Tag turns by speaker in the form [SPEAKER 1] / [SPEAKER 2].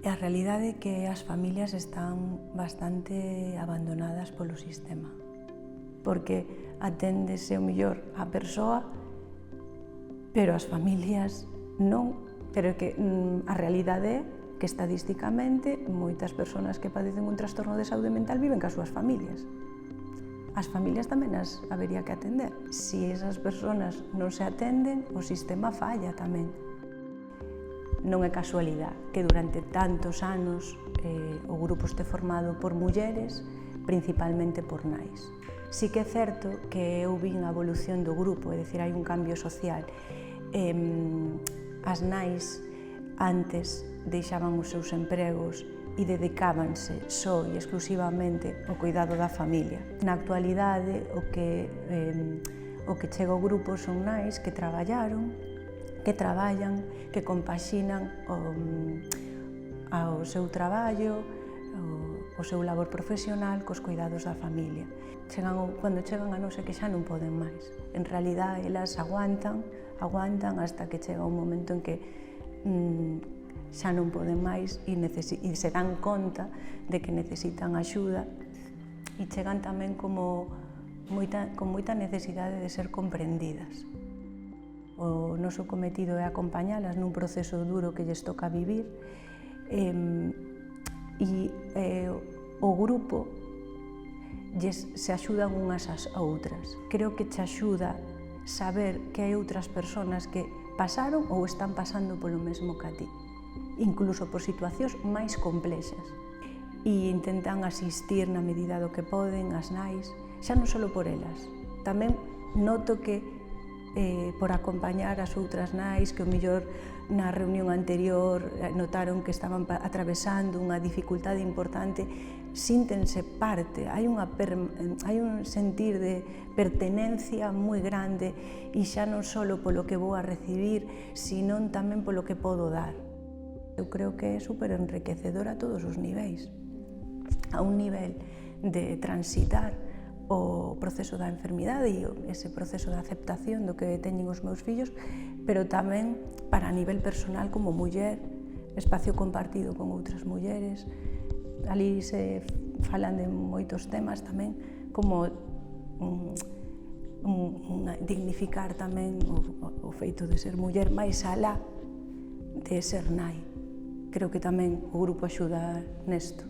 [SPEAKER 1] E a realidade é que as familias están bastante abandonadas polo sistema, porque aténdese o mellor a persoa, pero as familias non. Pero que a realidade é que estadísticamente moitas persoas que padecen un trastorno de saúde mental viven cas súas familias. As familias tamén as habería que atender. Se esas persoas non se atenden, o sistema falla tamén. Non é casualidade que durante tantos anos o grupo este formado por mulleres, principalmente por nais. Sí que é certo que eu vin a evolución do grupo, é dicir, hai un cambio social. As nais antes deixaban os seus empregos e dedicábanse só e exclusivamente ao cuidado da familia. Na actualidade, o que chega ao grupo son nais que traballaron, que traballan, que compaxinan o seu traballo, o seu labor profesional cos cuidados da familia. Cando chegan a nós é que xa non poden máis. En realidade, elas aguantan hasta que chega un momento en que xa non poden máis e se dan conta de que necesitan axuda e chegan tamén con moita necesidade de ser comprendidas. O noso cometido é acompañalas nun proceso duro que lles toca vivir e o grupo se axudan unhas ás outras. Creo que che axuda saber que hai outras persoas que pasaron ou están pasando polo mesmo que a ti, incluso por situacións máis complexas, e intentan asistir na medida do que poden as nais, xa non só por elas. Tamén noto que por acompañar as outras nais que o mellor na reunión anterior notaron que estaban atravesando unha dificultade importante, síntense parte, hai un sentir de pertenencia moi grande e xa non só polo que vou a recibir, sino tamén polo que podo dar. Eu creo que é super enriquecedor a todos os niveis, a un nivel de transitar o proceso da enfermidade e ese proceso de aceptación do que teñen os meus fillos, pero tamén para a nivel personal como muller, espacio compartido con outras mulleres. Ali se falan de moitos temas tamén, como dignificar tamén o feito de ser muller máis alá de ser nai. Creo que tamén o grupo axuda nesto.